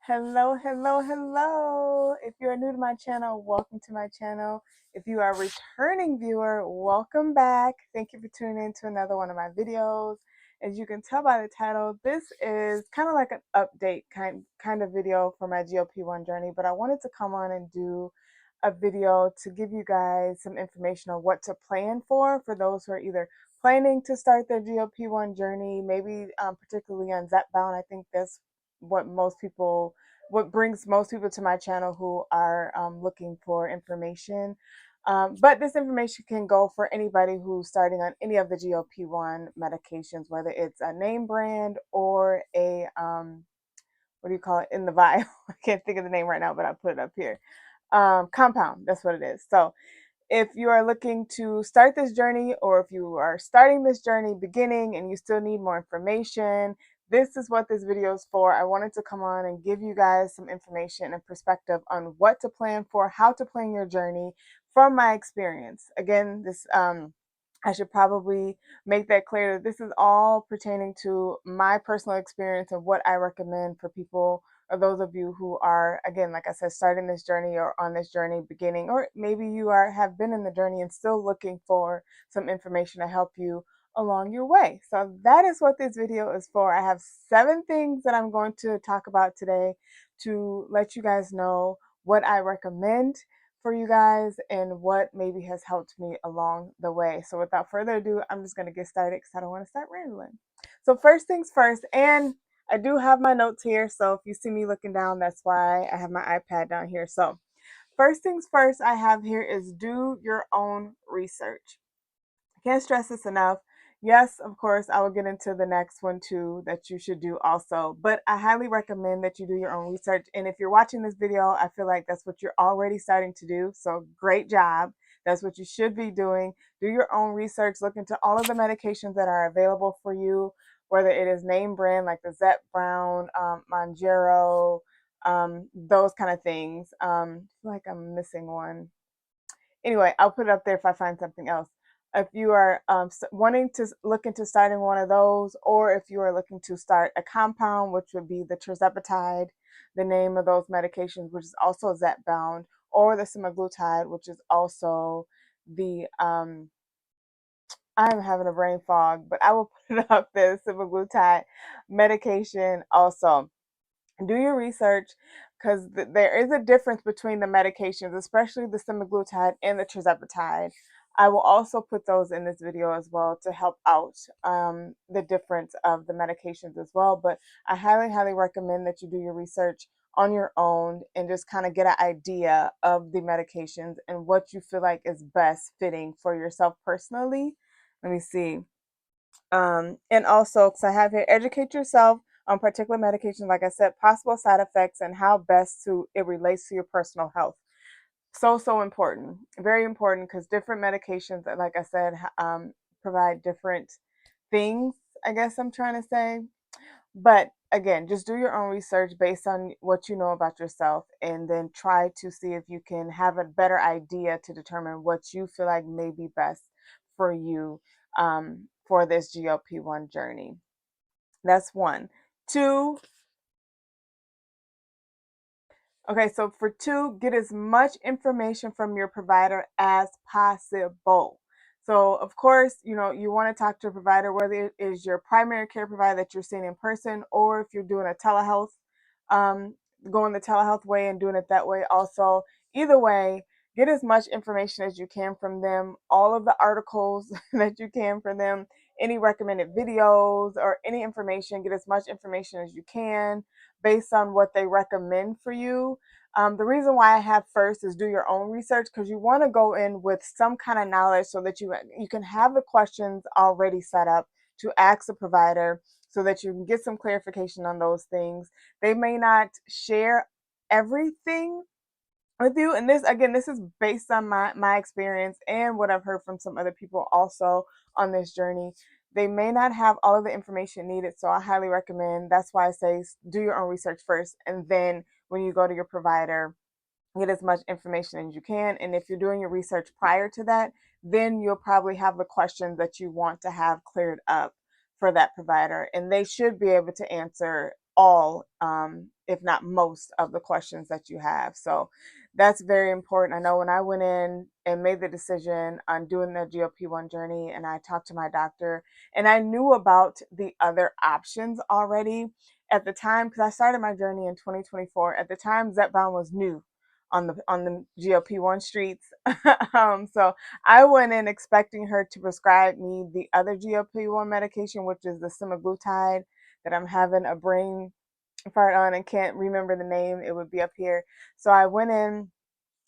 Hello, hello, hello. If you are new to my channel, welcome to my channel. If you are a returning viewer, welcome back. Thank you for tuning in to another one of my videos. As you can tell by the title, this is kind of like an update kind of video for my GLP1 journey, but I wanted to come on and do a video to give you guys some information on what to plan for those who are either planning to start their GLP1 journey, maybe particularly on Zepbound. I think that's what brings most people to my channel who are looking for information. But this information can go for anybody who's starting on any of the GLP-1 medications, whether it's a name brand or a, what do you call it, in the vial? I can't think of the name right now, but I'll put it up here. Compound, that's what it is. So if you are looking to start this journey, or if you are starting this journey beginning and you still need more information, this is what this video is for. I wanted to come on and give you guys some information and perspective on what to plan for, how to plan your journey from my experience. Again, I should probably make that clear that this is all pertaining to my personal experience and what I recommend for people, or those of you who are, again, like I said, starting this journey or on this journey beginning, or maybe you have been in the journey and still looking for some information to help you along your way. So that is what this video is for. I have 7 things that I'm going to talk about today to let you guys know what I recommend for you guys and what maybe has helped me along the way. So without further ado, I'm just going to get started because I don't want to start rambling. So first things first, and I do have my notes here, so if you see me looking down, that's why I have my iPad down here. So first things first I have here is do your own research. I can't stress this enough. Yes, of course, I will get into the next one too that you should do also, but I highly recommend that you do your own research. And if you're watching this video, I feel like that's what you're already starting to do. So great job. That's what you should be doing. Do your own research. Look into all of the medications that are available for you, whether it is name brand like the Zepbound, Mounjaro, those kind of things. I feel like I'm missing one. Anyway, I'll put it up there if I find something else. If you are wanting to look into starting one of those, or if you are looking to start a compound, which would be the tirzepatide, the name of those medications, which is also Zepbound, or the semaglutide, which is also the I'm having a brain fog, but I will put it up there, semaglutide medication also. Do your research because there is a difference between the medications, especially the semaglutide and the tirzepatide. I will also put those in this video as well to help out the difference of the medications as well. But I highly, highly recommend that you do your research on your own and just kind of get an idea of the medications and what you feel like is best fitting for yourself personally. Let me see. And also, because I have here, educate yourself on particular medications, like I said, possible side effects, and how best it relates to your personal health. So important, very important, because different medications, like I said, provide different things. I guess I'm trying to say, but again, just do your own research based on what you know about yourself, and then try to see if you can have a better idea to determine what you feel like may be best for you for this GLP-1 journey. That's one. Two, okay, so for 2, get as much information from your provider as possible. So, of course, you want to talk to a provider, whether it is your primary care provider that you're seeing in person, or if you're doing a telehealth, um, going the telehealth way and doing it that way also. Either way, get as much information as you can from them, all of the articles that you can from them, any recommended videos or any information. Get as much information as you can based on what they recommend for you. The reason why I have first is do your own research, because you want to go in with some kind of knowledge so that you can have the questions already set up to ask the provider so that you can get some clarification on those things. They may not share everything with you, and this is based on my experience and what I've heard from some other people also on this journey. They may not have all of the information needed, so I highly recommend. That's why I say do your own research first, and then when you go to your provider, get as much information as you can. And if you're doing your research prior to that, then you'll probably have the questions that you want to have cleared up for that provider, and they should be able to answer all, if not most, of the questions that you have. So that's very important. I know when I went in and made the decision on doing the GLP-1 journey, and I talked to my doctor, and I knew about the other options already at the time, because I started my journey in 2024. At the time, Zepbound was new on the GLP-1 streets. So I went in expecting her to prescribe me the other GLP-1 medication, which is the semaglutide that I'm having a brain fart on and can't remember the name. It would be up here. So I went in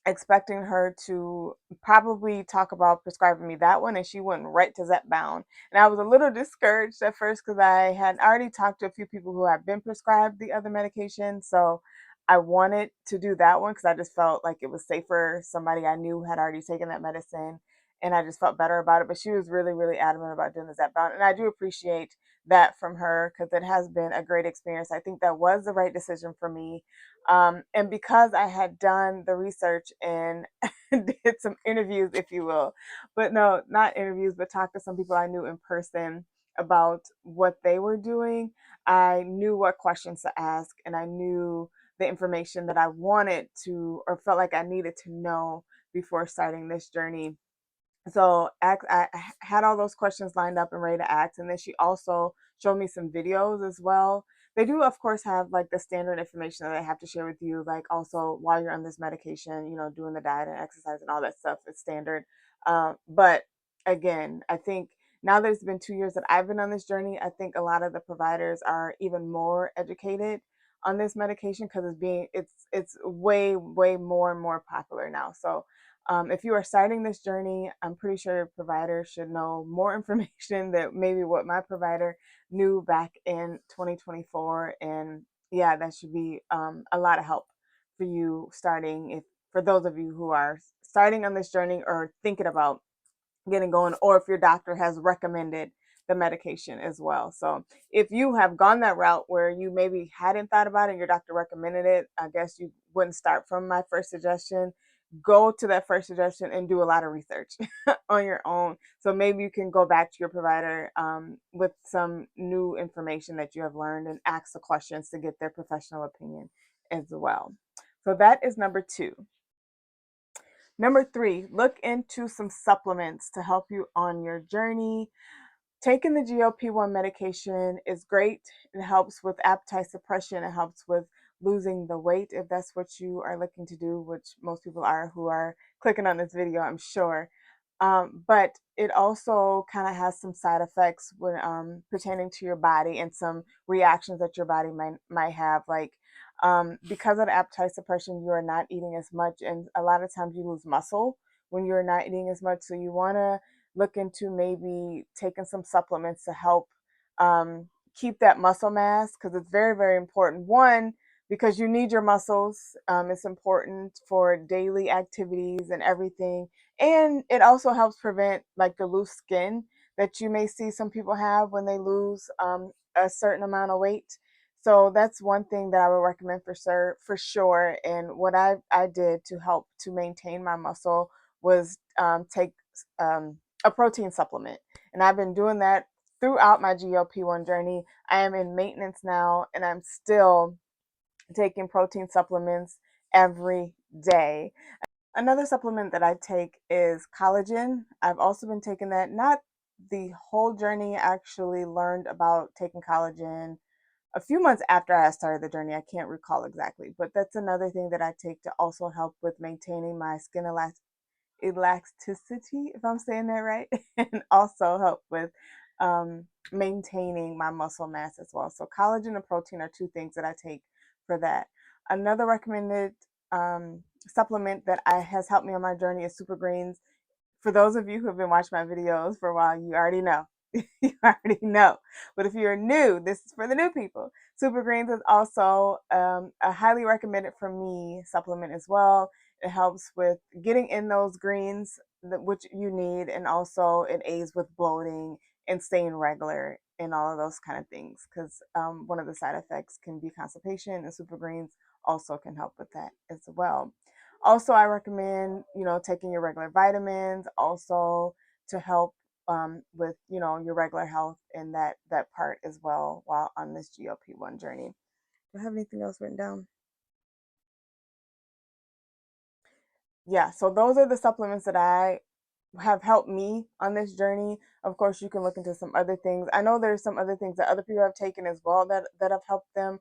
expecting her to probably talk about prescribing me that one, and she went right to Zepbound. And I was a little discouraged at first because I had already talked to a few people who had been prescribed the other medication. So I wanted to do that one because I just felt like it was safer. Somebody I knew had already taken that medicine, and I just felt better about it. But she was really, really adamant about doing the Zepbound. And I do appreciate that from her because it has been a great experience. I think that was the right decision for me, and because I had done the research and did some interviews, if you will, but no, not interviews, but talked to some people I knew in person about what they were doing, I knew what questions to ask, and I knew the information that I wanted to or felt like I needed to know before starting this journey. So I had all those questions lined up and ready to ask, and then she also showed me some videos as well. They do, of course, have like the standard information that I have to share with you, like also while you're on this medication, doing the diet and exercise and all that stuff is standard. But again, I think now that it's been 2 years that I've been on this journey, I think a lot of the providers are even more educated on this medication because it's way more and more popular now. So if you are starting this journey, I'm pretty sure your provider should know more information than maybe what my provider knew back in 2024. And yeah, that should be a lot of help for you starting, if for those of you who are starting on this journey or thinking about getting going, or if your doctor has recommended the medication as well. So if you have gone that route where you maybe hadn't thought about it and your doctor recommended it, I guess you wouldn't start from my first suggestion. Go to that first suggestion and do a lot of research on your own. So maybe you can go back to your provider with some new information that you have learned and ask the questions to get their professional opinion as well. So that is number two. Number three, look into some supplements to help you on your journey. Taking the GLP-1 medication is great. It helps with appetite suppression. It helps with losing the weight if that's what you are looking to do, which most people are who are clicking on this video, I'm sure. But it also kind of has some side effects when pertaining to your body and some reactions that your body might have, like because of the appetite suppression, you are not eating as much, and a lot of times you lose muscle when you're not eating as much. So you want to look into maybe taking some supplements to help keep that muscle mass because it's very, very important. One, because you need your muscles. It's important for daily activities and everything. And it also helps prevent like the loose skin that you may see some people have when they lose a certain amount of weight. So that's one thing that I would recommend for sure. And what I did to help to maintain my muscle was take a protein supplement. And I've been doing that throughout my GLP-1 journey. I am in maintenance now, and I'm still taking protein supplements every day. Another supplement that I take is collagen. I've also been taking that, not the whole journey. I actually learned about taking collagen a few months after I started the journey. I can't recall exactly, but that's another thing that I take to also help with maintaining my skin elasticity, if I'm saying that right, and also help with maintaining my muscle mass as well. So collagen and protein are two things that I take for that. Another recommended supplement that has helped me on my journey is super greens. For those of you who have been watching my videos for a while, you already know. You already know. But if you're new, this is for the new people. Super Greens is also a highly recommended for me supplement as well. It helps with getting in those greens, which you need, and also it aids with bloating and staying regular and all of those kind of things. Because one of the side effects can be constipation, and Super Greens also can help with that as well. Also, I recommend, taking your regular vitamins also to help with, your regular health and that part as well while on this GLP-1 journey. Do I have anything else written down? Yeah, so those are the supplements that I have helped me on this journey. Of course, you can look into some other things. I know there's some other things that other people have taken as well that have helped them.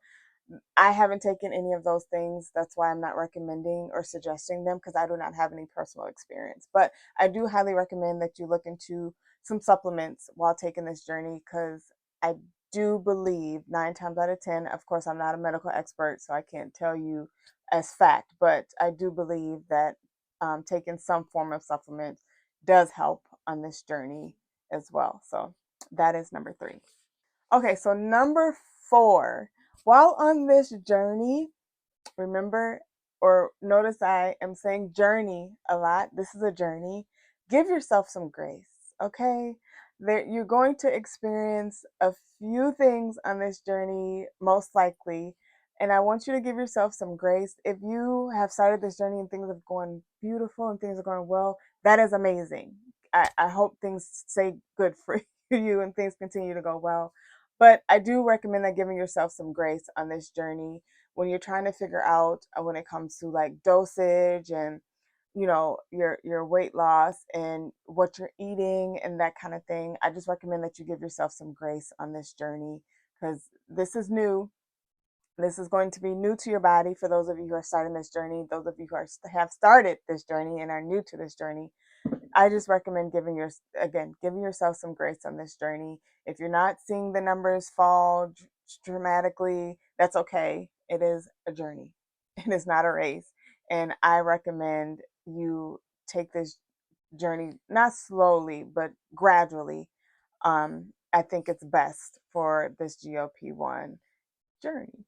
I haven't taken any of those things. That's why I'm not recommending or suggesting them because I do not have any personal experience. But I do highly recommend that you look into some supplements while taking this journey because I do believe 9 times out of 10, of course, I'm not a medical expert, so I can't tell you as fact, but I do believe that taking some form of supplement does help on this journey as well. So that is number 3. Okay, so number 4, while on this journey, remember or notice I am saying journey a lot. This is a journey. Give yourself some grace, okay? You're going to experience a few things on this journey, most likely. And I want you to give yourself some grace. If you have started this journey and things have gone beautiful and things are going well, that is amazing. I hope things stay good for you and things continue to go well. But I do recommend that giving yourself some grace on this journey when you're trying to figure out when it comes to like dosage and your weight loss and what you're eating and that kind of thing. I just recommend that you give yourself some grace on this journey because this is new. This is going to be new to your body for those of you who are starting this journey. Those of you who have started this journey and are new to this journey, I just recommend giving yourself some grace on this journey. If you're not seeing the numbers fall dramatically, that's okay. It is a journey. It is not a race. And I recommend you take this journey not slowly, but gradually. I think it's best for this GLP-1 journey.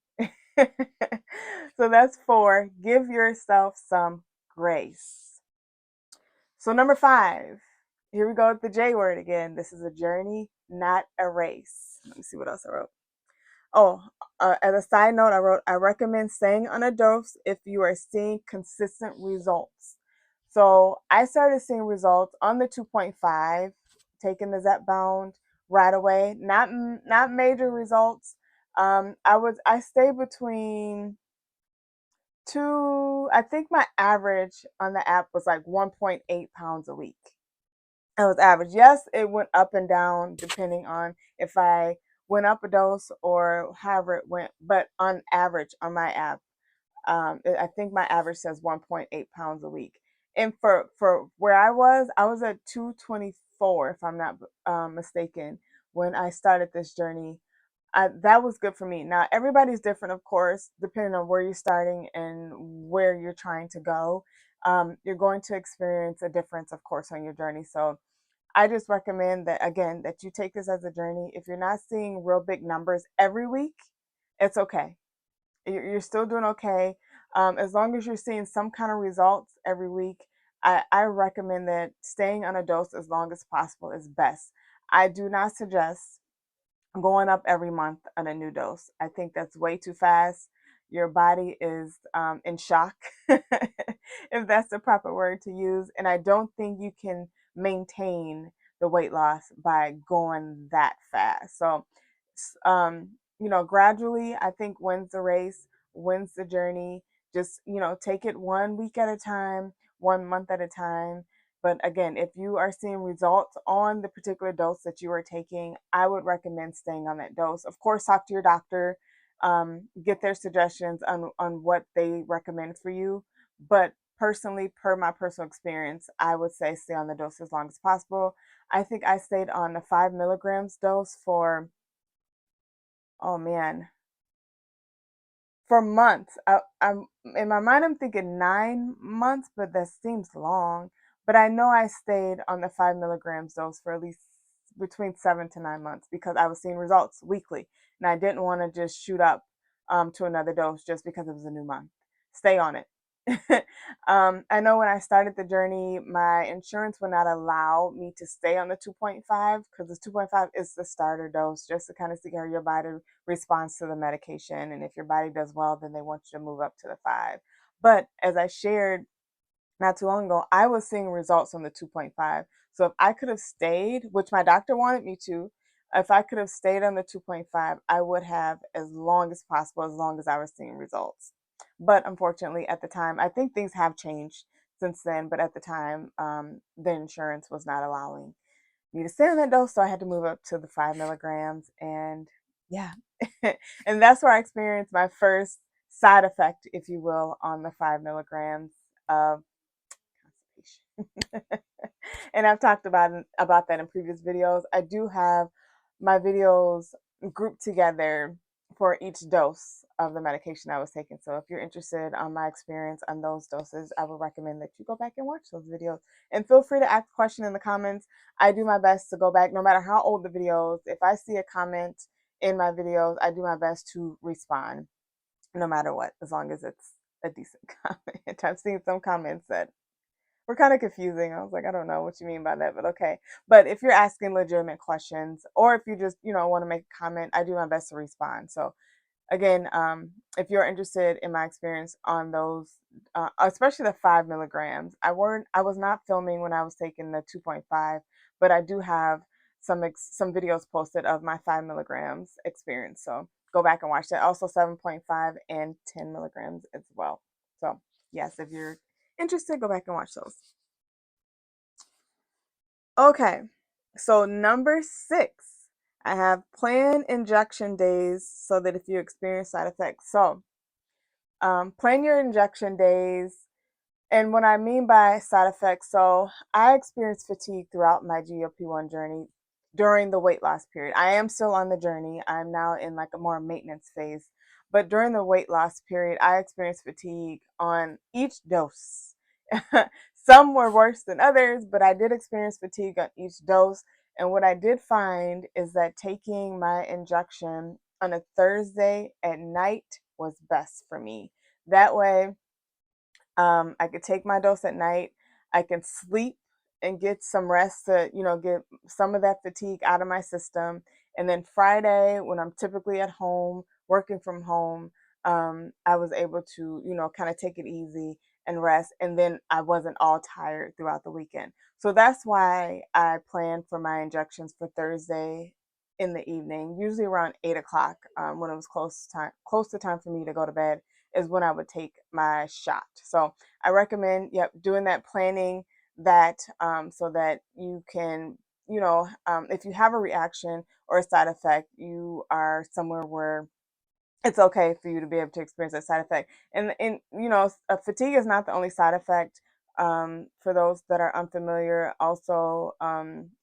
So that's 4. Give yourself some grace. So, number 5, here we go with the J word again. This is a journey, not a race. Let me see what else I wrote. Oh, as a side note, I wrote, I recommend staying on a dose if you are seeing consistent results. So, I started seeing results on the 2.5, taking the Zepbound right away. Not major results. I stayed between I think my average on the app was like 1.8 pounds a week. It was average. Yes, it went up and down depending on if I went up a dose or however it went, but on average on my app, I think my average says 1.8 pounds a week. And for where I was at 224, if I'm not mistaken, when I started this journey. That was good for me. Now, everybody's different, of course, depending on where you're starting and where you're trying to go. You're going to experience a difference, of course, on your journey. So, I just recommend that, again, that you take this as a journey. If you're not seeing real big numbers every week, it's okay. You're still doing okay. As long as you're seeing some kind of results every week, I recommend that staying on a dose as long as possible is best. I do not suggest going up every month on a new dose. I think that's way too fast. Your body is in shock, if that's the proper word to use. And I don't think you can maintain the weight loss by going that fast. So, gradually, I think wins the race, wins the journey. Just, take it 1 week at a time, 1 month at a time. But again, if you are seeing results on the particular dose that you are taking, I would recommend staying on that dose. Of course, talk to your doctor, get their suggestions on what they recommend for you. But personally, per my personal experience, I would say stay on the dose as long as possible. I think I stayed on the 5 milligrams dose for, oh man, for months. I'm in my mind. I'm thinking 9 months, but that seems long. But I know I stayed on the 5 milligrams dose for at least between 7 to 9 months because I was seeing results weekly, and I didn't want to just shoot up to another dose just because it was a new month. Stay on it. I know when I started the journey, my insurance would not allow me to stay on the 2.5 because the 2.5 is the starter dose just to kind of see how your body responds to the medication. And if your body does well, then they want you to move up to the 5. But as I shared not too long ago, I was seeing results on the 2.5. So if I could have stayed, which my doctor wanted me to, If I could have stayed on the 2.5, I would have as long as possible, as long as I was seeing results. But unfortunately, at the time, I think things have changed since then, but at the time, the insurance was not allowing me to stay on that dose, so I had to move up to the 5 milligrams. And yeah, and that's where I experienced my first side effect, if you will, on the 5 milligrams of constipation. And I've talked about that in previous videos. I do have my videos grouped together for each dose of the medication I was taking. So if you're interested on my experience on those doses, I would recommend that you go back and watch those videos. And feel free to ask a question in the comments. I do my best to go back, no matter how old the videos. If I see a comment in my videos, I do my best to respond, no matter what, as long as it's a decent comment. I've seen some comments that were kind of confusing. I was like, I don't know what you mean by that, but okay. But if you're asking legitimate questions, or if you just, want to make a comment, I do my best to respond. So again, if you're interested in my experience on those, especially the 5 milligrams, I was not filming when I was taking the 2.5, but I do have some videos posted of my 5 milligrams experience. So go back and watch that. Also 7.5 and 10 milligrams as well. So yes, if you're interested, go back and watch those. Okay, so number 6, I have plan injection days so that if you experience side effects. So plan your injection days. And what I mean by side effects, so I experienced fatigue throughout my GLP-1 journey during the weight loss period. I am still on the journey. I'm now in like a more maintenance phase. But during the weight loss period, I experienced fatigue on each dose. Some were worse than others, but I did experience fatigue on each dose. And what I did find is that taking my injection on a Thursday at night was best for me. That way, I could take my dose at night. I can sleep and get some rest to, get some of that fatigue out of my system. And then Friday, when I'm typically at home, working from home, I was able to, kind of take it easy and rest. And then I wasn't all tired throughout the weekend. So that's why I planned for my injections for Thursday in the evening, usually around 8 o'clock, when it was close to time for me to go to bed, is when I would take my shot. So I recommend, doing that planning, that so that you can, if you have a reaction or a side effect, you are somewhere where it's okay for you to be able to experience that side effect. And fatigue is not the only side effect. For those that are unfamiliar, also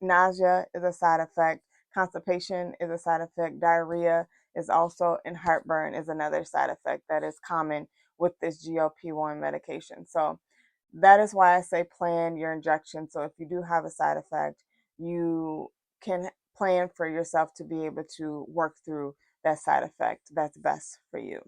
nausea is a side effect. Constipation is a side effect. Diarrhea is also, and heartburn is another side effect that is common with this GLP-1 medication. So that is why I say plan your injection. So if you do have a side effect, you can plan for yourself to be able to work through that side effect that's best for you.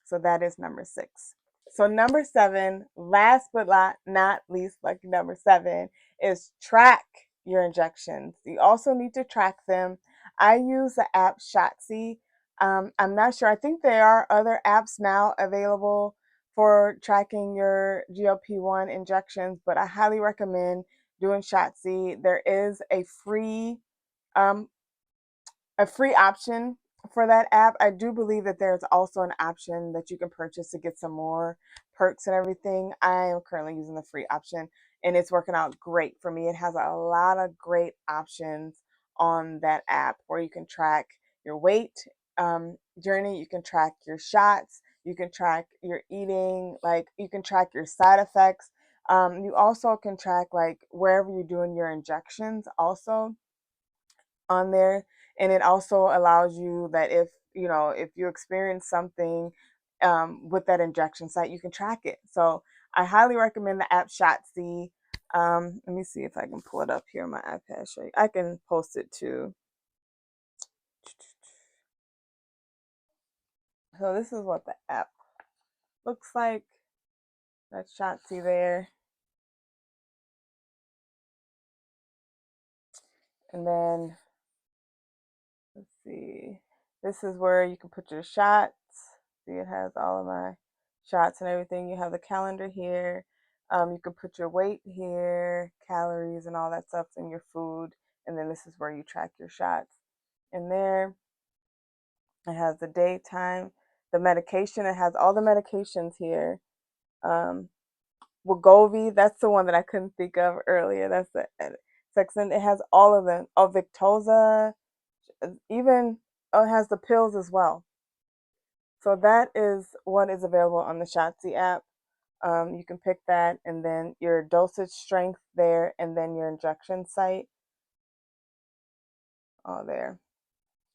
So that is number 6. So number 7, last but not least, like number 7, is track your injections. You also need to track them. I use the app Shotzi. I'm not sure. I think there are other apps now available for tracking your GLP-1 injections, but I highly recommend doing Shotzi. There is um, a free option for that app. I do believe that there's also an option that you can purchase to get some more perks and everything. I am currently using the free option and it's working out great for me. It has a lot of great options on that app where you can track your weight journey, you can track your shots, you can track your eating, like you can track your side effects. You also can track like wherever you're doing your injections also on there, and it also allows you that if you experience something with that injection site, you can track it. So I highly recommend the app Shotzi. Let me see if I can pull it up here on my iPad. Show you. I can post it too. So this is what the app looks like. That's Shotzi there, and then let's see. This is where you can put your shots. See, it has all of my shots and everything. You have the calendar here. You can put your weight here, calories, and all that stuff in your food. And then this is where you track your shots. in there. It has the daytime, the medication. It has all the medications here. Um, Wegovy, that's the one that I couldn't think of earlier. That's the section. It has all of them. Oh, Victoza, even it has the pills as well. So that is what is available on the Shotzi app. You can pick that, and then your dosage strength there, and then your injection site. Oh, there.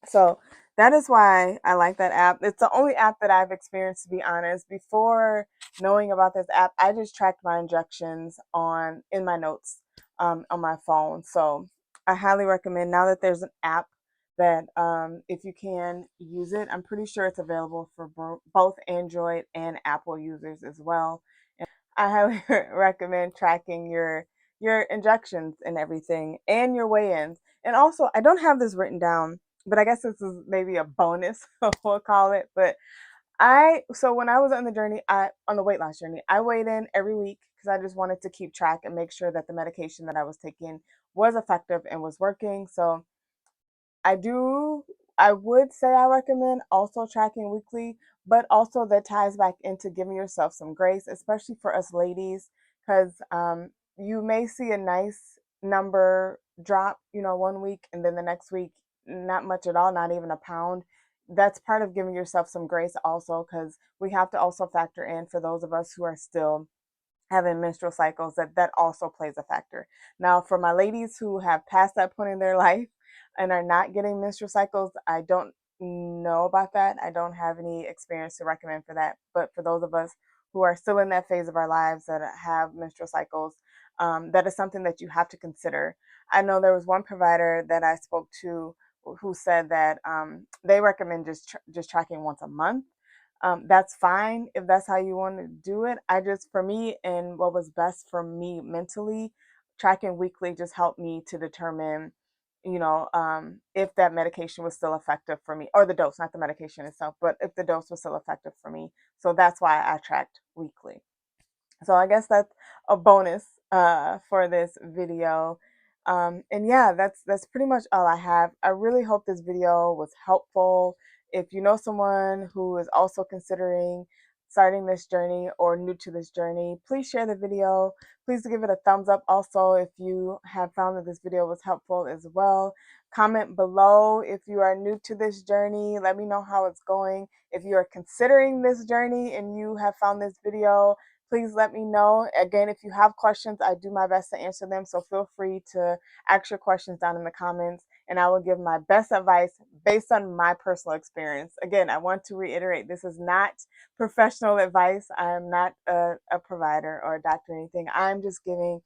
So that is why I like that app. It's the only app that I've experienced, to be honest. Before knowing about this app, I just tracked my injections on in my notes on my phone. So I highly recommend now that there's an app that if you can use it, I'm pretty sure it's available for both Android and Apple users as well. I highly recommend tracking your injections and everything and your weigh-ins. And also, I don't have this written down, but I guess this is maybe a bonus, we'll call it. But so when I was on the journey, on the weight loss journey, I weighed in every week because I just wanted to keep track and make sure that the medication that I was taking was effective and was working. So I do, I would say I recommend also tracking weekly, but also that ties back into giving yourself some grace, especially for us ladies, because you may see a nice number drop, one week, and then the next week, not much at all, not even a pound. That's part of giving yourself some grace also, because we have to also factor in for those of us who are still having menstrual cycles that also plays a factor. Now, for my ladies who have passed that point in their life and are not getting menstrual cycles, I don't know about that. I don't have any experience to recommend for that. But for those of us who are still in that phase of our lives that have menstrual cycles, that is something that you have to consider. I know there was one provider that I spoke to who said that they recommend just tracking once a month. That's fine if that's how you want to do it. For me, and what was best for me mentally, tracking weekly just helped me to determine, if that medication was still effective for me, or the dose, not the medication itself, but if the dose was still effective for me. So that's why I tracked weekly. So I guess that's a bonus for this video. And yeah, that's pretty much all I have. I really hope this video was helpful. If you know someone who is also considering starting this journey or new to this journey, please share the video. Please give it a thumbs up. Also, if you have found that this video was helpful as well, comment below if you are new to this journey. Let me know how it's going. If you are considering this journey and you have found this video, please let me know. Again, if you have questions, I do my best to answer them. So feel free to ask your questions down in the comments, and I will give my best advice based on my personal experience. Again, I want to reiterate, this is not professional advice. I am not a provider or a doctor or anything. I'm just giving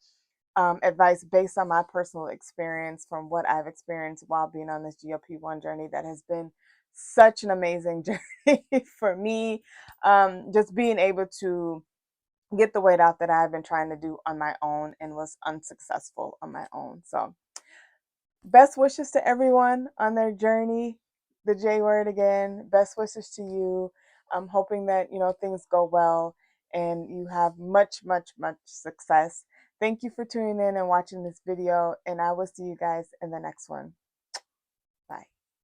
advice based on my personal experience from what I've experienced while being on this GLP-1 journey that has been such an amazing journey for me. Just being able to get the weight out that I've been trying to do on my own and was unsuccessful on my own. So, best wishes to everyone on their journey. The J word again. Best wishes to you. I'm hoping that, things go well and you have much, much, much success. Thank you for tuning in and watching this video, and I will see you guys in the next one.